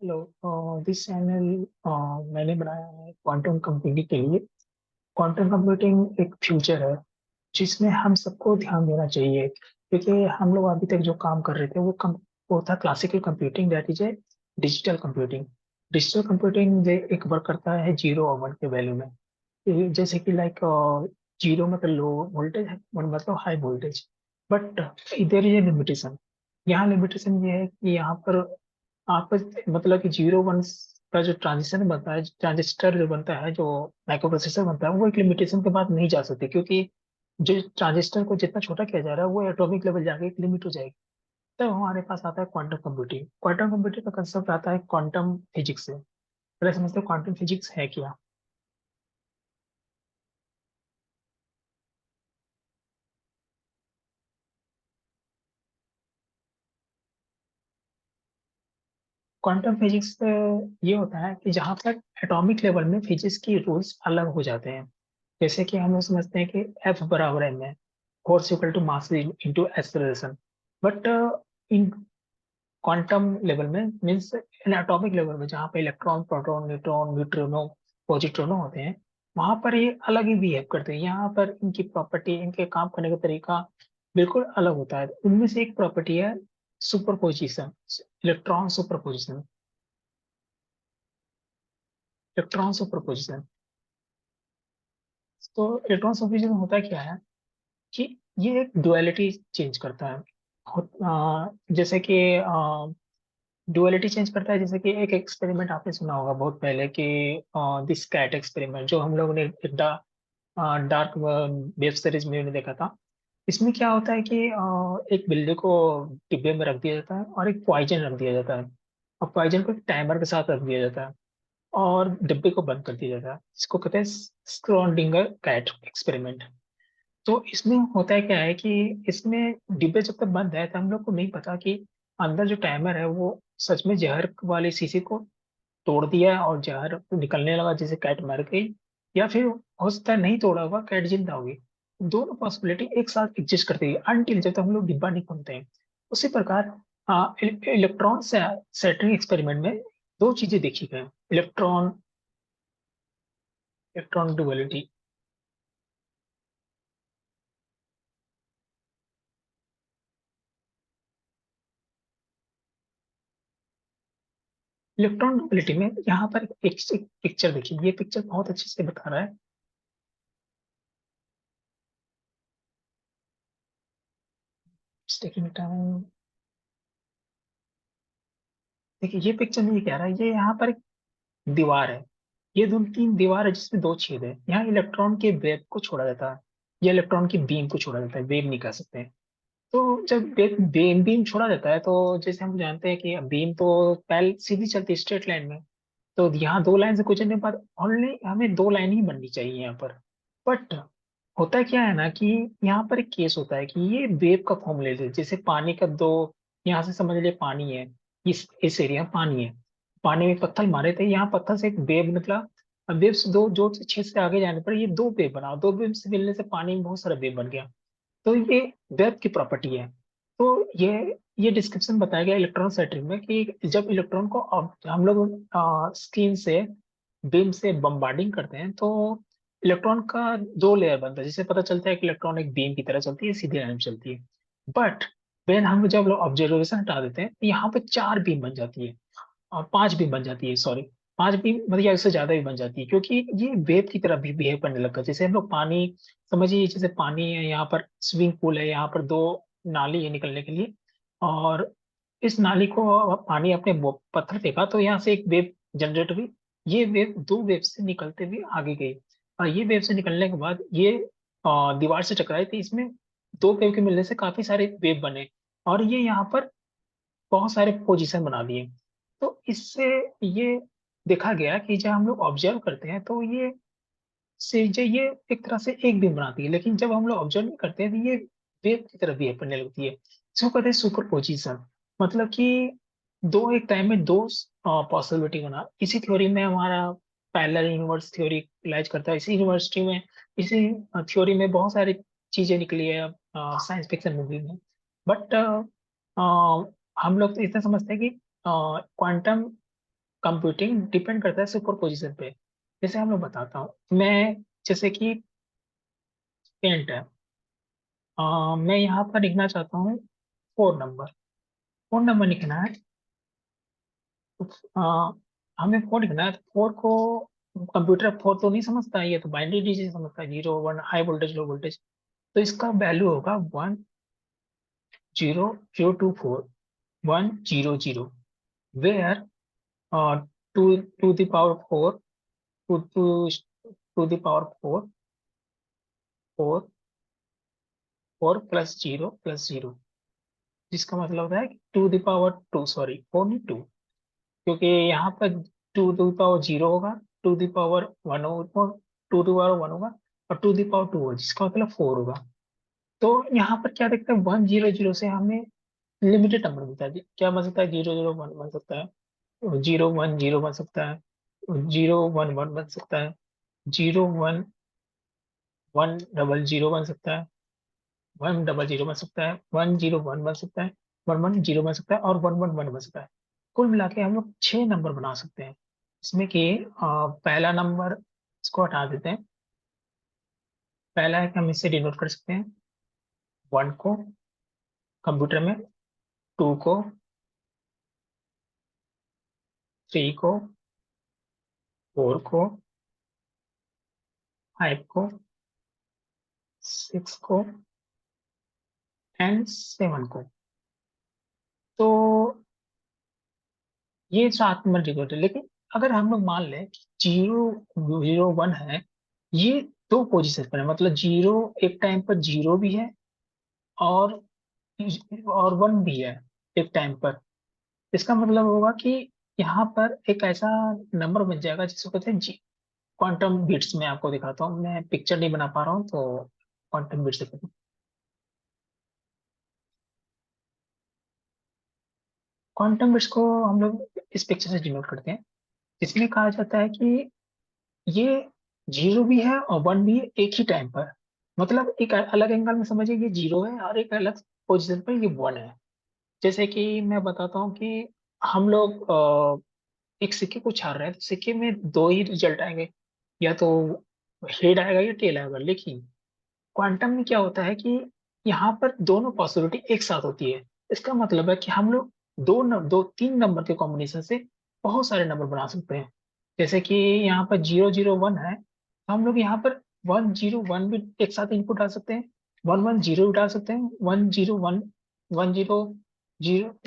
This channel मैंने बनाया है क्वांटम कंप्यूटिंग के लिए। क्वांटम कंप्यूटिंग एक फ्यूचर है जिसमें हम सबको ध्यान देना चाहिए, क्योंकि हम लोग अभी तक जो काम कर रहे थे वो था classical computing, that is a digital computing. Digital computing एक वर्क करता है जीरो और वन के वैल्यू में। जैसे कि लाइक जीरो मतलब लो वोल्टेज है, वन मतलब हाई वोल्टेज। बट इधर ये लिमिटेशन, यहाँ लिमिटेशन ये है कि यहाँ पर आप मतलब कि जीरो वन का जो ट्रांजिशन बनता है, ट्रांजिस्टर जो बनता है, जो माइक्रो प्रोसेसर बनता है, वो एक लिमिटेशन के बाद नहीं जा सकते, क्योंकि जो ट्रांजिस्टर को जितना छोटा किया जा रहा है वो एटॉमिक लेवल जाके एक लिमिट हो जाएगी। तब हमारे पास आता है क्वांटम कंप्यूटिंग। क्वांटम कंप्यूटिंग का कंसेप्ट आता है क्वांटम फिजिक्स से। पहले समझते हो क्वांटम फिजिक्स है क्या। क्वांटम फिजिक्स ये होता है कि जहाँ पर एटॉमिक लेवल में फिजिक्स की रूल्स अलग हो जाते हैं। जैसे कि हम लोग समझते हैं कि एफ बराबर एम है, force equal to mass into acceleration. But in quantum level में मीन्स इन एटॉमिक लेवल में, जहाँ पे electron, proton, neutron, neutrino, positron होते हैं, वहां पर ये अलग ही बिहेव करते हैं। यहाँ पर इनकी प्रॉपर्टी, इनके काम करने का तरीका बिल्कुल अलग होता है। उनमें से एक प्रॉपर्टी है superposition, electron superposition. Electron superposition, तो इलेक्ट्रॉन सुपरपोजिशन होता क्या है कि ये एक डुअलिटी चेंज करता है। जैसे कि डुअलिटी चेंज करता है, जैसे कि एक एक्सपेरिमेंट आपने सुना होगा बहुत पहले कि दिस कैट एक्सपेरिमेंट, जो हम लोगों ने एक डार्क वेब सीरीज में देखा था। इसमें क्या होता है कि एक बिल्ली को डिब्बे में रख दिया जाता है और एक पॉइजन रख दिया जाता है, और पॉइजन को एक टाइमर के साथ रख दिया जाता है और डिब्बे को बंद कर दिया जाता है। इसको कहते हैं स्क्रोडिंगर कैट एक्सपेरिमेंट। तो इसमें होता है क्या है कि इसमें डिब्बे जब तक बंद है तो हम लोग को नहीं पता कि अंदर जो टाइमर है वो सच में जहर वाली शीशी को तोड़ दिया है और जहर निकलने लगा जिसे कैट मर गई, या फिर हो सकता है नहीं तोड़ा हुआ, कैट जिंदा होगी। दोनों पॉसिबिलिटी एक साथ एग्जिस्ट करती है अनटिल जब तक हम लोग डिब्बा नहीं खोलते हैं। उसी प्रकार इलेक्ट्रॉन से सेटरिंग एक्सपेरिमेंट में दो चीजें देखी गई। Electron electron duality. Electron duality में यहाँ पर एक पिक्चर देखिए, ये पिक्चर बहुत अच्छे से बता रहा है। Taking time. देखिए ये पिक्चर में ये कह रहा है, ये यहाँ पर एक दीवार है, ये दो तीन दीवार है जिसमें दो छेद है। यहाँ इलेक्ट्रॉन के वेव को छोड़ा जाता है, या इलेक्ट्रॉन की बीम को छोड़ा जाता है, वेव नहीं कह सकते हैं। तो जब बीम बीम छोड़ा जाता है, तो जैसे हम जानते हैं कि बीम तो पहले सीधी चलती है स्ट्रेट लाइन में। तो यहाँ दो लाइन से गुजरने के बाद ओनली हमें दो लाइन ही बननी चाहिए यहाँ पर। बट होता क्या है ना कि यहाँ पर एक केस होता है कि ये वेव का फॉर्म ले लेते हैं। जैसे पानी का दो, यहाँ से समझ लिए पानी है, इस एरिया में पानी है, पानी में पत्थर मारे थे, यहाँ पत्थर से एक वेव निकला। अब वेव से दो जो छह से आगे जाने पर ये दो वेव बना, दो वेव से मिलने से पानी में बहुत सारा वेव बन गया। तो ये वेब की प्रॉपर्टी है। तो ये डिस्क्रिप्शन बताया गया इलेक्ट्रॉन सेंटरिंग में कि जब इलेक्ट्रॉन को अब हम लोग स्क्रीन से, बीम से बम्बार्डिंग करते हैं, तो इलेक्ट्रॉन का दो लेयर बनता है, जिससे पता चलता है कि इलेक्ट्रॉन एक बीम की तरह चलती है, सीधी लाइन में चलती है। बट वेन हम जब ऑब्जर्वेशन हटा देते हैं तो यहाँ पे चार बीम बन जाती है, और पांच बीम बन जाती है, सॉरी, पांच बीम मतलब या इससे ज्यादा भी बन जाती है, क्योंकि ये वेव की तरह भी बिहेव करने लगा। जैसे हम लोग पानी, समझिए जैसे पानी है, यहाँ पर स्विमिंग पूल है, यहाँ पर दो नाली है निकलने के लिए, और इस नाली को पानी अपने पत्थर फेंका तो यहाँ से एक वेव जनरेट हुई। ये वेव दो वेव से निकलते हुए आगे गई, और ये वेव से निकलने के बाद ये दीवार से टकराई थी। इसमें दो वेव के मिलने से काफी सारे वेव बने, और ये यहाँ पर बहुत सारे पोजीशन बना दिए। तो इससे ये देखा गया कि जब हम लोग ऑब्जर्व करते हैं तो ये एक तरह से एक बीम बनाती है, लेकिन जब हम लोग ऑब्जर्व नहीं करते हैं तो ये वेव की तरह बिहेव करने लगती है। इसको कहते हैं सुपर पोजिशन। मतलब कि दो एक टाइम में दो पॉसिबिलिटी बना। इसी थ्योरी में हमारा पैरेलल यूनिवर्स थ्योरी लाइज करता है। इसी यूनिवर्सिटी में, इसी थ्योरी में बहुत सारी चीजें निकली है साइंस फिक्शन मूवी में। बट हम लोग तो इतना समझते हैं कि क्वांटम कंप्यूटिंग डिपेंड करता है सुपरपोजिशन पे। जैसे हम लोग बताता हूँ मैं, जैसे कि पेंट है। मैं यहाँ पर लिखना चाहता हूँ 4 नंबर। 4 नंबर लिखना है। तो हमें 4 लिखना है, तो 4 को कंप्यूटर 4 तो नहीं समझता है, ये तो बाइनरी डिजिट समझता है, 0 1, हाई वोल्टेज लो वोल्टेज। तो इसका वैल्यू होगा 1 0 0 2 4 1 0 0, where two to the power 4, two two to the power 4, 4, 4 + 0 + 0, जिसका मतलब होता है टू द पावर 2, सॉरी 4 नहीं 2, क्योंकि यहाँ पर टू टू पावर 0 होगा, टू द पावर 1 होगा, टू टू पावर 1 होगा, और टू द पावर 2 होगा, जिसका मतलब 4 होगा। तो यहाँ पर क्या देखते हैं, 1 0 0 से हमें लिमिटेड नंबर मिलता है। क्या बन सकता है, 0 0 1 बन सकता है, 0 1 0 बन सकता है, 0 1 1 बन सकता है, 0 1 1 0 बन सकता है, 1 0 0 बन सकता है, 1 0 1 बन सकता है, 1 1 0 बन सकता है, और 1 1 1 बन सकता है। कुल मिला के हम लोग 6 नंबर बना सकते हैं। इसमें कि पहला नंबर इसको हटा देते हैं। पहला है कि हम इससे डिनोट कर सकते हैं 1 को कंप्यूटर में, 2 को, 3 को, 4 को, 5 को, 6 को, एंड 7 को। तो ये 7 नंबर डिनोट है। लेकिन अगर हम लोग मान लें कि 0 0 1 है, ये दो पोजीशन पर है, मतलब जीरो एक टाइम पर जीरो भी है, और 1 भी है एक टाइम पर। इसका मतलब होगा कि यहाँ पर एक ऐसा नंबर बन जाएगा जिसको कहते हैं जी क्वांटम बिट्स। मैं आपको दिखाता हूँ, मैं पिक्चर नहीं बना पा रहा हूँ, तो क्वांटम बिट्स दिखाता हूँ। क्वांटम बिट्स को हम लोग इस पिक्चर से डिनोट करते हैं, इसमें कहा जाता है कि ये जीरो भी है और 1 भी है एक ही टाइम पर। मतलब एक अलग एंगल में समझिए, ये जीरो है और एक अलग पोजिशन पर ये 1 है। जैसे कि मैं बताता हूँ कि हम लोग एक सिक्के को छाड़ रहे हैं, तो सिक्के में दो ही रिजल्ट आएंगे, या तो हेड आएगा या टेल आएगा। लेकिन क्वांटम में क्या होता है कि यहाँ पर दोनों पॉसिबिलिटी एक साथ होती है। इसका मतलब है कि हम लोग दो 3 नंबर के कॉम्बिनेशन से बहुत सारे नंबर बना सकते हैं। जैसे कि यहाँ पर 0 0 1 है, तो हम लोग यहाँ पर 1 0 1 भी एक साथ इनपुट डाल सकते हैं, 1 1 0 भी डाल सकते हैं, 1 0 1 1 0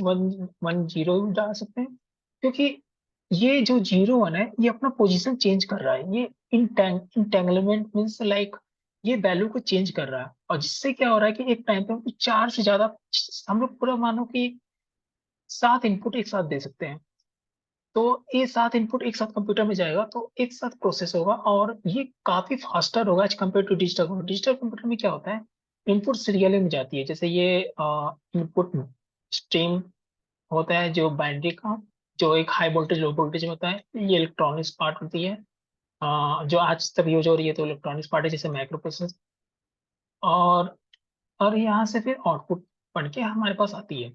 1 1 0 भी डाल सकते हैं। क्योंकि ये जो 0 1 है, ये अपना पोजीशन चेंज कर रहा है। ये इंटेंगलमेंट मीन्स लाइक ये वैल्यू को चेंज कर रहा है, और जिससे क्या हो रहा है कि एक टाइम पे हमको 4 से ज्यादा, हम लोग पूरा मानो कि 7 इनपुट एक साथ दे सकते हैं। तो ये 7 इनपुट एक साथ कंप्यूटर में जाएगा, तो एक साथ प्रोसेस होगा, और ये काफी फास्टर होगा as compare to digital computer. Digital computer में क्या होता है, इनपुट सीरियली में जाती है। जैसे ये इनपुट स्ट्रीम होता है जो बाइनरी का, जो एक हाई वोल्टेज लो वोल्टेज में होता है, ये इलेक्ट्रॉनिक्स पार्ट होती है। जो आज तक यूज हो रही है, तो इलेक्ट्रॉनिक्स पार्ट है, जैसे माइक्रो प्रोसेसर। और यहाँ से फिर आउटपुट बन के हमारे पास आती है।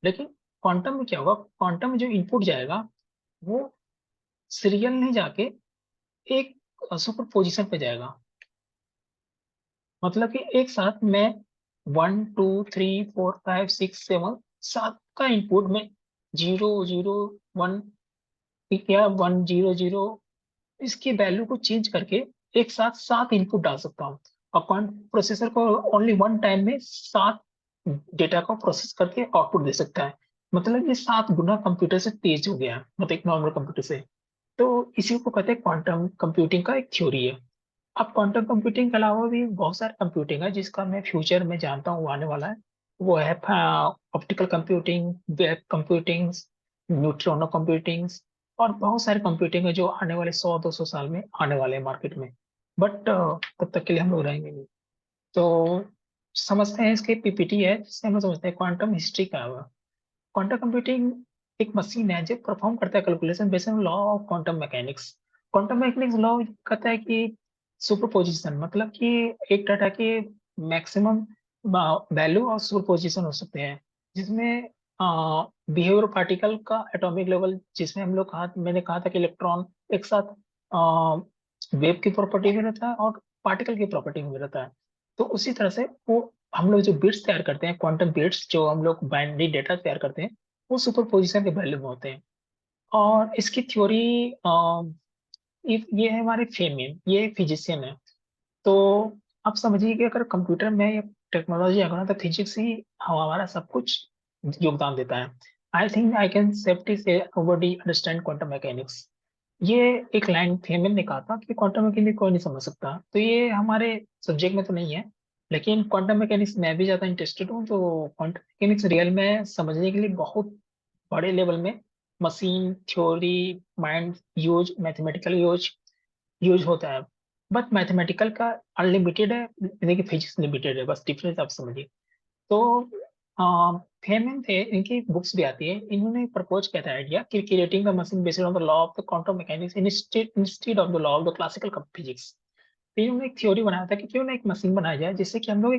लेकिन क्वांटम में क्या होगा, क्वांटम में जो इनपुट जाएगा वो सीरियल नहीं जाके एक सुपर पोजिशन पे जाएगा। मतलब कि एक साथ मैं 1 2 3 4 5 6 7 सात का इनपुट में 0 0 1 या 1 0 0 इसकी वैल्यू को चेंज करके एक साथ 7 इनपुट डाल सकता हूँ। और क्वांटम प्रोसेसर को ओनली वन टाइम में 7 डेटा को प्रोसेस करके आउटपुट दे सकता है। मतलब ये 7 गुना कंप्यूटर से तेज हो गया है, मतलब एक नॉर्मल कंप्यूटर से। तो इसी को कहते हैं क्वांटम कंप्यूटिंग का एक थ्योरी है। अब क्वांटम कंप्यूटिंग के अलावा भी बहुत सारे कंप्यूटिंग है, जिसका मैं फ्यूचर में जानता हूँ आने वाला है। वो है optical computing, web computing, neutrino computing, और बहुत सारे कंप्यूटिंग है जो आने वाले 100 200 साल में आने वाले हैं मार्केट में। बट तब तक के लिए हम लोग रहेंगे नहीं। तो समझते हैं, इसके पीपीटी है जिससे हम लोग समझते हैं क्वांटम हिस्ट्री क्या होगा। क्वांटम कंप्यूटिंग एक मशीन है जो परफॉर्म करता है calculation based on law of quantum mechanics. Quantum mechanics law कहता है कि सुपरपोजिशन, मतलब कि एक डाटा के मैक्सिमम वैल्यू और सुपरपोजिशन हो सकते हैं, जिसमें बिहेवियर पार्टिकल का एटॉमिक लेवल, जिसमें हम लोग मैंने कहा था कि इलेक्ट्रॉन एक साथ वेव की प्रॉपर्टी में रहता है और पार्टिकल की प्रॉपर्टी में रहता है। तो उसी तरह से वो हम लोग जो बिट्स तैयार करते हैं, क्वांटम बिट्स, जो हम लोग बाइनरी डेटा तैयार करते हैं, वो सुपरपोजिशन के वैल्यू में होते हैं। और इसकी थ्योरी, ये है हमारे फेमियन, ये फिजिशियन है। तो आप समझिए कि अगर कंप्यूटर में या टेक्नोलॉजी अगर है, तो फिजिक्स ही हमारा सब कुछ योगदान देता है। I think I can safety से नोबडी अंडरस्टैंड क्वांटम मैकेनिक्स। ये एक लाइन फेमन ने कहा था कि क्वांटम मैकेनिक्स कोई नहीं समझ सकता, तो ये हमारे सब्जेक्ट में तो नहीं है। लेकिन क्वांटम मैकेनिक्स मैं भी ज्यादा इंटरेस्टेड हूँ, तो क्वांटम मैकेनिक्स रियल में समझने के लिए बहुत बड़े लेवल में machine theory, mind use, mathematical use use होता है। बट मैथमेटिकल का अनलिमिटेड है, यानी कि फिजिक्स लिमिटेड है, बस डिफरेंस आप समझिए। तो फेमन थे, इनकी बुक्स भी आती है। इन्होंने प्रपोज किया था आइडिया कि creating the machine based on the law of the quantum mechanics instead of the law of the classical physics. तो इन्होंने एक थ्योरी बनाया था कि क्यों ना एक मशीन बनाया जाए जिससे कि हम लोग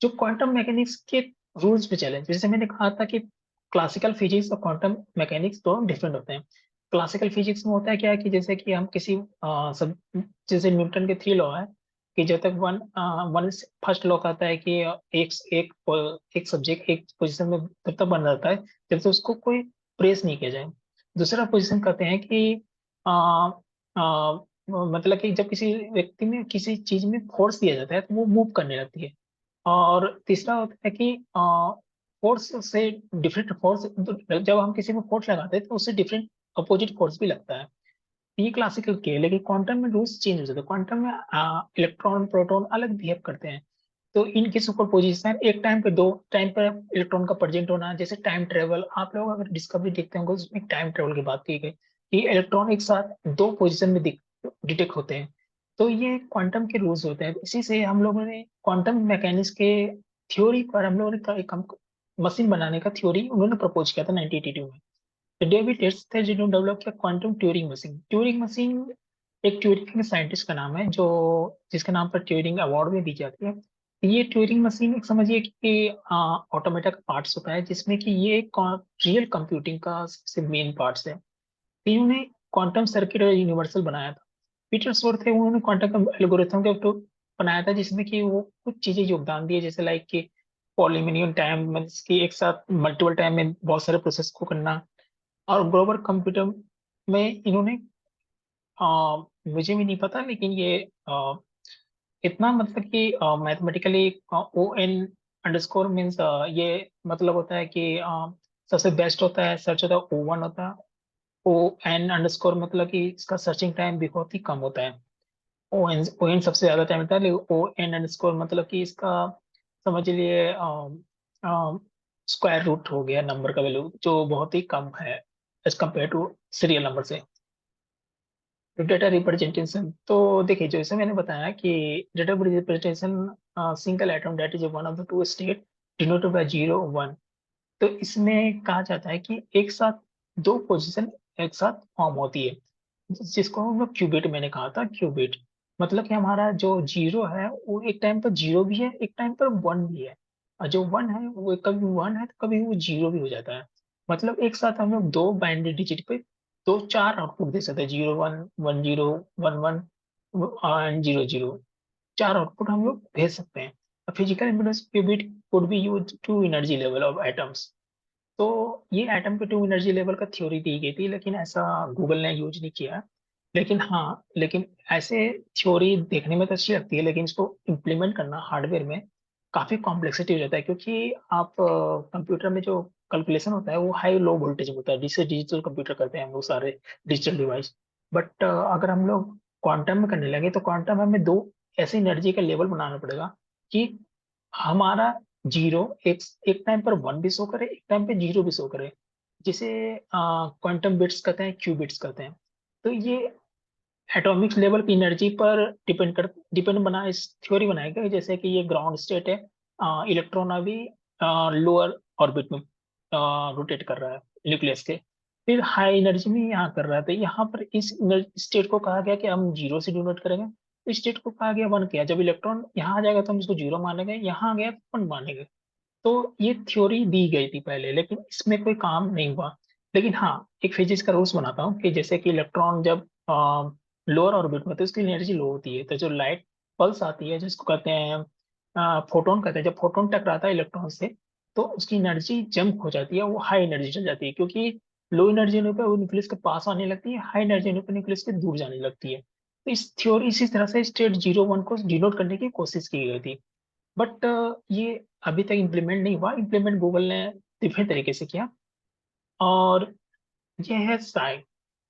जो क्वांटम मैकेनिक्स के रूल्स पे चले। जैसे मैंने कहा था कि क्लासिकल फिजिक्स और क्वांटम मैकेनिक्स दोनों डिफरेंट होते हैं। क्लासिकल फिजिक्स में होता है क्या है कि जैसे कि हम किसी सब, जैसे न्यूटन के 3 लॉ है कि जब तक वन वन फर्स्ट लॉ कहता है कि एक एक एक सब्जेक्ट एक पोजीशन में तब तक बना रहता है जब तक उसको कोई प्रेस नहीं किया जाए। दूसरा पोजीशन कहते हैं कि आ, आ, मतलब कि जब किसी व्यक्ति में किसी चीज में फोर्स दिया जाता है तो वो मूव करने लगती है। और तीसरा होता है कि फोर्स से डिफरेंट फोर्स, जब हम किसी में फोर्स लगाते हैं तो उससे डिफरेंट अपोजिट फोर्स भी लगता है। ये क्लासिकल के, लेकिन क्वांटम में रूल्स चेंज हो जाते हैं। क्वांटम में इलेक्ट्रॉन प्रोटॉन अलग बिहेव करते हैं। तो इनकी सुपर पोजिशन एक टाइम पे, दो टाइम पर इलेक्ट्रॉन का प्रेजेंट होना, जैसे टाइम ट्रेवल, आप लोग अगर डिस्कवरी देखते होंगे उसमें टाइम ट्रेवल की बात की गई कि इलेक्ट्रॉन एक साथ दो पोजिशन में डिटेक्ट होते हैं। तो ये क्वांटम के रूल्स होते हैं। इसी से हम लोगों ने क्वांटम मैकेनिक्स के थ्योरी पर हम लोगों ने एक मशीन बनाने का थ्योरी उन्होंने प्रपोज किया था 1982 में। तो डेविड टेस्ट थे जिन्होंने डेवलप किया quantum Turing machine. Turing machine एक ट्यूरिंग साइंटिस्ट का नाम है, जो जिसके नाम पर ट्यूरिंग अवार्ड भी दी जाती है। ये ट्यूरिंग मशीन एक समझिए कि ऑटोमेटा का पार्ट्स होता है, जिसमें कि ये रियल कंप्यूटिंग का सबसे मेन पार्ट्स है। इन्होंने क्वांटम सर्किट और यूनिवर्सल बनाया था। पीटर शोर थे, उन्होंने क्वांटम एल्गोरिथम के तो बनाया था, जिसमें कि वो कुछ चीजें योगदान दिए, जैसे लाइक कि पॉलीमिनियम टाइम, मीन्स कि एक साथ मल्टीपल टाइम में बहुत सारे प्रोसेस को करना। और ग्लोबल कंप्यूटर में इन्होंने मुझे भी नहीं पता, लेकिन ये इतना मतलब कि mathematically O N underscore means, ये मतलब होता है कि सबसे बेस्ट होता है, सर्च होता है O1 होता है। ओ एन अंडरस्कोर मतलब कि इसका सर्चिंग टाइम बहुत ही कम होता है। ओ एन सबसे ज्यादा टाइम होता है, लेकिन ओ एन अंडरस्कोर मतलब कि इसका समझ लिए स्क्वायर रूट हो गया नंबर का वैल्यू, जो बहुत ही कम है as compare to serial number से। तो डेटा रिप्रेजेंटेशन तो देखिए, जैसे मैंने बताया कि data representation single atom that is one of the two state denoted by 0 1। तो इसमें कहा जाता है कि एक साथ दो पोजीशन एक साथ फॉर्म होती है, जिसको हम लोग क्यूबिट, मैंने कहा था क्यूबिट। मतलब कि हमारा जो जीरो है वो एक टाइम पर जीरो भी है, एक टाइम पर वन भी है। और जो वन है वो कभी वन है तो कभी वो जीरो भी हो जाता है। मतलब एक साथ हम लोग दो बाइनरी डिजिट पे दो चार आउटपुट दे सकते हैं, 0 1 1 0 1 1 एंड 0 0। चार आउटपुट हम लोग भेज सकते हैं। Physical impedance qubit could be use two energy level of atoms. तो ये एटम के टू एनर्जी लेवल का थ्योरी दी गई थी, लेकिन ऐसा गूगल ने यूज नहीं किया। लेकिन हाँ, लेकिन ऐसे थ्योरी देखने में तो अच्छी लगती है, लेकिन इसको इम्प्लीमेंट करना हार्डवेयर में काफी कॉम्प्लेक्सिटी हो जाता है, क्योंकि आप कंप्यूटर में जो कैलकुलेशन होता है वो हाई लो वोल्टेज में होता है, जिससे डिजिटल कंप्यूटर करते हैं हम लोग सारे डिजिटल डिवाइस। बट अगर हम लोग क्वांटम में करने लगे तो क्वांटम में हमें दो ऐसी एनर्जी का लेवल बनाना पड़ेगा कि हमारा जीरो एक एक टाइम पर वन भी शो करे, एक टाइम पे जीरो भी शो करे, जिसे क्वांटम बिट्स कहते हैं, क्यूबिट्स कहते हैं। तो ये एटॉमिक लेवल की एनर्जी पर डिपेंड बना इस थ्योरी बनाया गया है। जैसे कि ये ग्राउंड स्टेट है, इलेक्ट्रॉन अभी लोअर ऑर्बिट में रोटेट कर रहा है न्यूक्लियस के। फिर हाई एनर्जी में यहाँ कर रहा है, तो यहाँ पर इस स्टेट को कहा गया कि हम जीरो से डिनोट करेंगे। इस स्टेट को कहा गया वन किया, जब इलेक्ट्रॉन यहाँ आ जाएगा तो हम इसको जीरो मानेंगे, यहाँ आ गया तो वन मानेंगे। तो ये थ्योरी दी गई थी पहले, लेकिन इसमें कोई काम नहीं हुआ। लेकिन हाँ, एक फिजिक्स का रूल्स बनाता हूँ कि जैसे कि इलेक्ट्रॉन जब लोअर ऑर्बिट में, तो उसकी एनर्जी लो होती है, तो जो लाइट पल्स आती है जिसको कहते हैं फोटोन कहते हैं, जब फोटोन टकराता है इलेक्ट्रॉन से, तो उसकी एनर्जी जंप हो जाती है, वो हाई एनर्जी चल जाती है, क्योंकि लो एनर्जी होने पर वो न्यूक्लियस के पास आने लगती है, हाई एनर्जी होने पर न्यूक्लियस के दूर जाने लगती है। तो इस थ्योरी इसी तरह से स्टेट 0 1 को डिनोट करने की कोशिश की गई थी। बट ये अभी तक इम्प्लीमेंट नहीं हुआ। इम्प्लीमेंट गूगल ने डिफरेंट तरीके से किया। और ये है side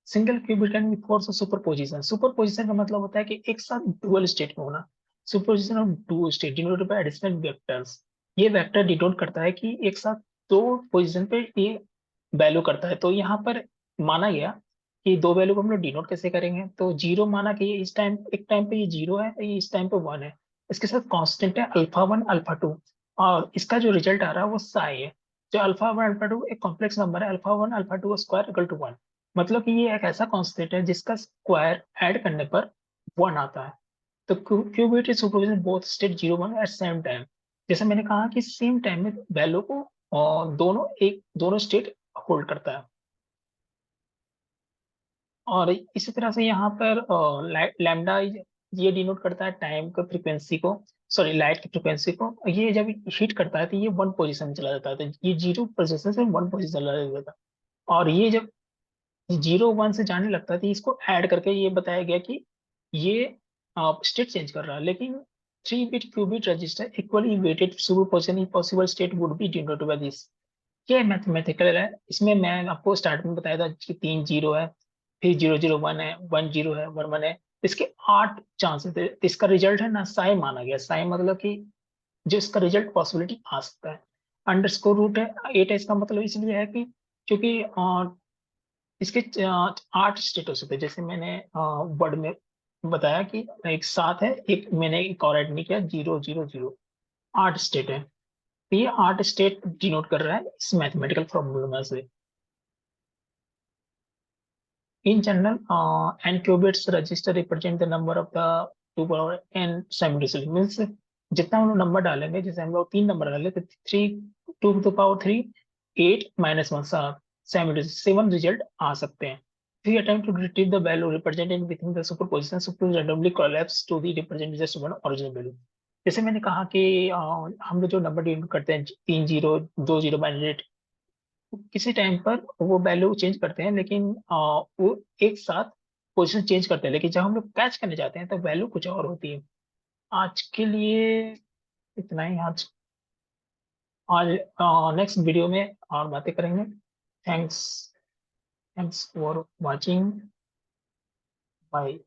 single qubit can be force superposition. Superposition का मतलब होता है कि एक साथ डुअल स्टेट में होना। Superposition of two state denoted by additional vectors. ये वेक्टर डिनोट करता है कि एक साथ दो पोजीशन पे ये वैल्यू करता है। तो यहाँ पर माना गया कि दो वैल्यू को हम लोग डिनोट कैसे करेंगे, तो जीरो माना कि ये इस टाइम, एक टाइम पे ये जीरो है, ये इस टाइम पे वन है। इसके साथ कांस्टेंट है अल्फा वन अल्फा टू, और इसका जो रिजल्ट आ रहा है वो साई है। जो अल्फा वन अल्फा टू एक कॉम्प्लेक्स नंबर है, alpha one alpha two square equal to one. मतलब कि ये एक ऐसा कांस्टेंट है जिसका स्क्वायर ऐड करने पर वन आता है। तो qubit is superposition both state 0 1 at same time. जैसे मैंने कहा कि सेम टाइम में वैल्यू को दोनों स्टेट होल्ड करता है। और इसी तरह से यहाँ पर लैम्डा ये डिनोट करता है टाइम का फ्रीक्वेंसी को, सॉरी लाइट की फ्रीक्वेंसी को। ये जब हीट करता है तो ये वन पोजीशन में चला जाता है, तो ये 0 पोजीशन से वन पोजीशन चला जाता है। और ये जब 0 1 से जाने लगता है तो इसको ऐड करके ये बताया गया कि ये स्टेट चेंज कर रहा है। लेकिन 3 bit qubit register equally weighted superposition in possible state would be denoted by this. ये मैथमेटिकल है। इसमें मैं आपको स्टार्ट में बताया था कि 3 0 है, फिर 0 0 1 है, 1 0 है, 1 1 है। इसके 8 चांसेस है। इसका रिजल्ट है ना साई माना गया। साई मतलब कि जो इसका रिजल्ट पॉसिबिलिटी आ सकता है। अंडरस्कोर रूट है 8 है। इसका मतलब इसलिए है कि क्योंकि इसके 8 स्टेट हो सकते हैं। जैसे मैंने वर्ड में बताया कि एक 7 है, एक मैंने एक और ऐड नहीं किया, 0 0 0। 8 स्टेट है। तो ये 8 स्टेट डिनोट कर रहा है इस मैथमेटिकल फॉर्मूला से। In general, n qubits register represent the number of the 2 power n simultaneously। Means जितना हम लोग नंबर डालेंगे, जैसे हम लोग 3 नंबर डाले तो 3 2 to the power 3 8 -1 simultaneously 7 result आ सकते हैं। If you attempt to retrieve the value represented within the superposition randomly collapse to the represent just one original value। जैसे मैंने कहा कि हम लोग जो नंबर डिनोट करते हैं 3 0 2 0 बाइनरी, किसी टाइम पर वो वैल्यू चेंज करते हैं, लेकिन वो एक साथ पोजीशन चेंज करते हैं, लेकिन जब हम लोग कैच करने जाते हैं तो वैल्यू कुछ और होती है। आज के लिए इतना ही। आज नेक्स्ट वीडियो में और बातें करेंगे। Thanks thanks for watching. Bye.